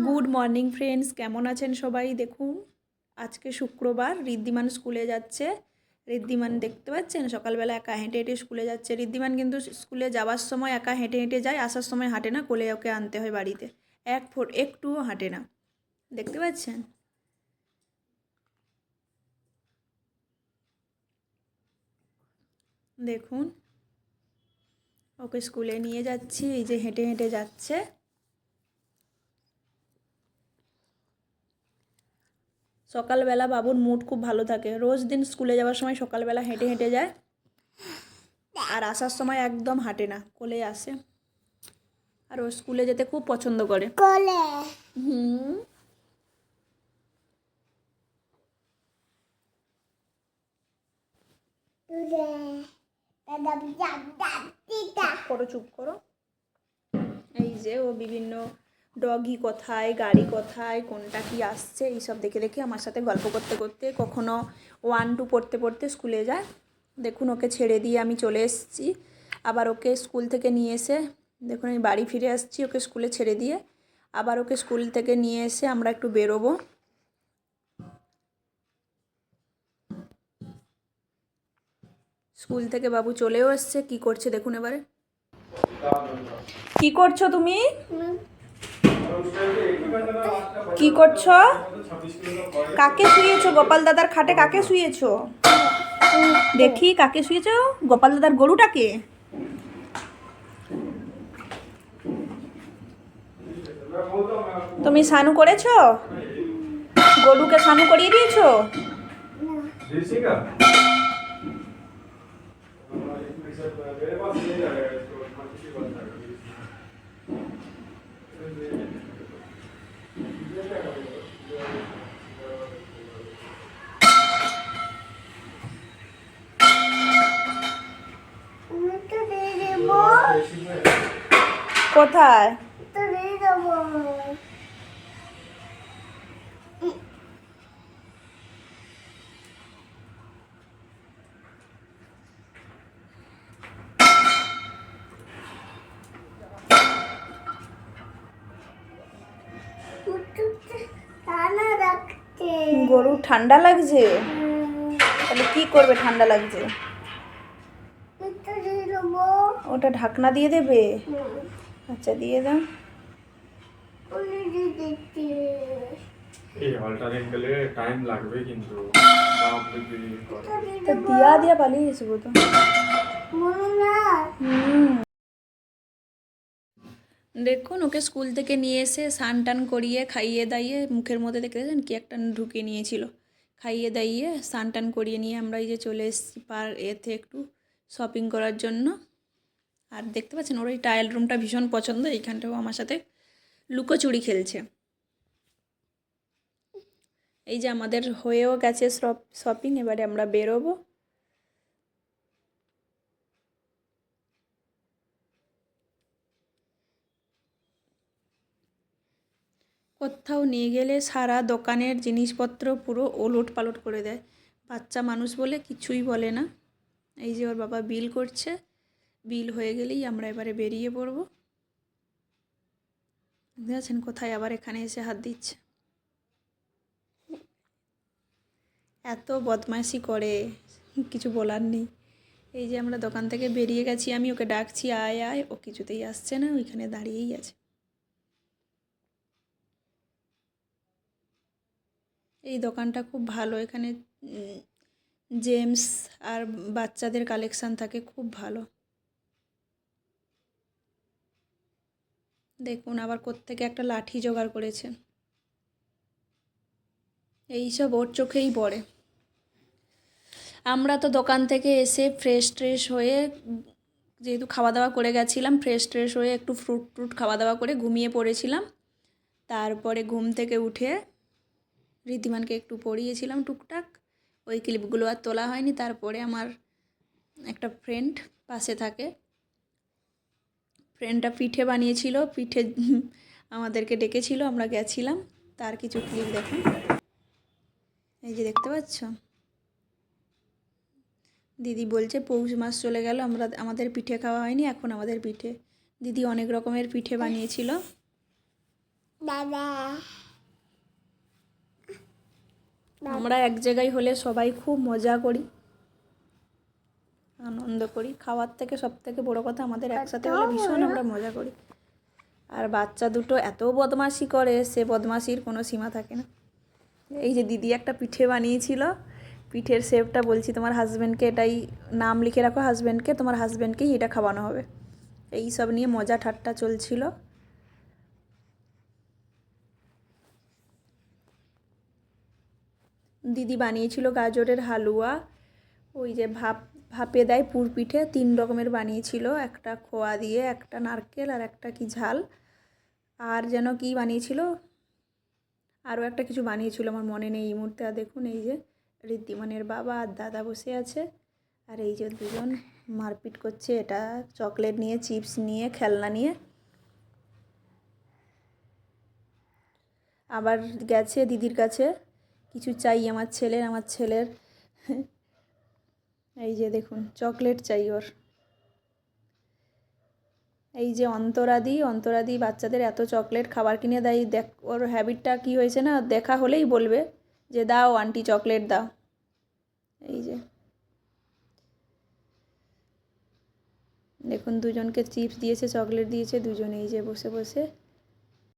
Good morning friends, কেমন আছেন সবাই? দেখুন, আজকে শুক্রবার, ঋদ্ধিমান স্কুলে যাচ্ছে। ঋদ্ধিমান দেখতে পাচ্ছেন সকালবেলা একা হেঁটে হেঁটে স্কুলে যাচ্ছে। ঋদ্ধিমান কিন্তু স্কুলে যাওয়ার সময় একা হেঁটে হেঁটে যায়, আসার সময় হাঁটে না, কোলে ওকে আনতে হয় বাড়িতে। এক ফুট একটুও হাঁটে না, দেখতে পাচ্ছেন। দেখুন, ওকে স্কুলে নিয়ে যাচ্ছি, এই যে হেঁটে হেঁটে যাচ্ছে। সকালবেলা বাবুর মুড খুব ভালো থাকে, রোজ দিন স্কুলে যাওয়ার সময় সকালবেলা হেঁটে হেঁটে যায়, আর আসার সময় একদম হাঁটে না, কোলে আসে। আর ও স্কুলে যেতে খুব পছন্দ করে। কোলে হুম করো, চুপ করো। এই যে ও বিভিন্ন ডগি কোথায়, গাড়ি কোথায়, কোনটা কি আসছে, এইসব দেখে দেখে আমার সাথে গল্প করতে করতে কখনো 1 2 পড়তে পড়তে স্কুলে যায়। দেখুন, ওকে ছেড়ে দিয়ে আমি চলে এসেছি। আবার ওকে স্কুল থেকে নিয়ে এসে দেখুন আমি বাড়ি ফিরে আসছি, ওকে স্কুলে ছেড়ে দিয়ে। আবার ওকে স্কুল থেকে নিয়ে এসে আমরা একটু বেরোবো। স্কুল থেকে বাবু চলেও এসছে। কি করছে দেখুন এবারে। কি করছো তুমি? কি করছো? কাকে শুয়েছো? গোপাল দাদার খাটে কাকে শুয়েছো? দেখি, কাকে শুয়েছো? গোপাল দাদার গরুটাকে? তুমি স্নান করেছো? গরুকে স্নান করিয়ে দিয়েছো? কোথায়? গরু ঠান্ডা লাগছে? তাহলে কি করবে ঠান্ডা লাগছে? ওটা ঢাকনা দিয়ে দেবে? আচ্ছা, দিয়ে দাও। এই অল্টারনেট গেলে টাইম লাগবে কিন্তু তো দিয়া দিয়া পালিয়ে আসবো তো। দেখুন, ওকে স্কুল থেকে নিয়ে এসে স্নান টান করিয়ে খাইয়ে দাইয়ে মুখের মধ্যে দেখতে পাচ্ছেন কি একটা ঢুকিয়ে নিয়েছিল, খাইয়ে দাইয়ে স্নান টান করিয়ে নিয়ে আমরা এই যে চলে এসেছি এতে একটু শপিং করার জন্য। আর দেখতে পাচ্ছেন ওর এই ট্রায়াল রুমটা ভীষণ পছন্দ, এইখানটাও আমার সাথে লুকোচুরি খেলছে। এই যে আমাদের হয়েও গেছে শপিং, এবারে আমরা বেরোবো। কোথাও নিয়ে গেলে সারা দোকানের জিনিসপত্র পুরো ওলট পালট করে দেয়। বাচ্চা মানুষ বলে কিছুই বলে না। এই যে ওর বাবা বিল করছে, বিল হয়ে গেলেই আমরা এবারে বেরিয়ে পড়বো। দেখছেন কোথায় আবার এখানে এসে হাত দিচ্ছে, এত বদমাইশি করে কিছু বলার নেই। এই যে আমরা দোকান থেকে বেরিয়ে গেছি, আমি ওকে ডাকছি আয় আয়, ও কিছুতেই আসছে না, ওইখানে দাঁড়িয়েই আছে। এই দোকানটা খুব ভালো, এখানে জেমস আর বাচ্চাদের কালেকশান থাকে, খুব ভালো। দেখুন আবার কোত্থেকে একটা লাঠি জোগাড় করেছে, এইসব ওর চোখেই পড়ে। আমরা তো দোকান থেকে এসে ফ্রেশ ট্রেশ হয়ে, যেহেতু খাওয়া দাওয়া করে গেছিলাম, ফ্রেশ ট্রেশ হয়ে একটু ফ্রুট ট্রুট খাওয়া দাওয়া করে ঘুমিয়ে পড়েছিলাম। তারপরে ঘুম থেকে উঠে ঋদ্ধিমানকে একটু পড়িয়েছিলাম টুকটাক, ওই ক্লিপগুলো আর তোলা হয়নি। তারপরে আমার একটা ফ্রেন্ড পাশে থাকে, ফ্রেন্ডটা পিঠে বানিয়েছিল, পিঠে আমাদেরকে ডেকেছিল, আমরা গেছিলাম। তার কিছু ক্লিপ দেখুন, এই যে দেখতে পাচ্ছ। দিদি বলছে পৌষ মাস চলে গেল, আমাদের পিঠে খাওয়া হয়নি, এখন আমাদের পিঠে। দিদি অনেক রকমের পিঠে বানিয়েছিল। আমরা এক জায়গায় হলে সবাই খুব মজা করি, আনন্দ করি। খাওয়ার থেকে সব থেকে বড়ো কথা আমাদের একসাথে হলে ভীষণ আমরা মজা করি। আর বাচ্চা দুটো এত বদমাশি করে, সে বদমাশির কোনো সীমা থাকে না। এই যে দিদি একটা পিঠে বানিয়েছিল, পিঠের শেপটা বলছি তোমার হাজব্যান্ডকে এটাই নাম লিখে রাখো, হাজব্যান্ডকে, তোমার হাজব্যান্ডকেই এটা খাওয়ানো হবে। এই সব নিয়ে মজা ঠাট্টা চলছিল। দিদি বানিয়েছিল গাজরের হালুয়া, ওই যে ভাপে দেয় পুর পিঠে, 3 রকমের বানিয়েছিল, একটা খোয়া দিয়ে, একটা নারকেল, আর একটা কি ঝাল, আর যেন কি বানিয়েছিল, আরও একটা কিছু বানিয়েছিল, আমার মনে নেই এই মুহূর্তে। আর দেখুন এই যে ঋদ্ধিমানের বাবা আর দাদা বসে আছে, আর এই যে দুজন মারপিট করছে, এটা চকলেট নিয়ে, চিপস নিয়ে, খেলনা নিয়ে। আবার গেছে দিদির কাছে, কিছু চাই আমার ছেলের এই যে দেখুন চকলেট চাই ওর। এই যে অন্তরাদি বাচ্চাদের এত চকলেট খাবার কিনে দেয়, দেখ ওর হ্যাবিটটা কি হয়েছে না, দেখা হলেই বলবে যে দাও আন্টি চকলেট দাও। এই যে দেখুন দুজনকে চিপস দিয়েছে, চকলেট দিয়েছে, দুজনে এই যে বসে বসে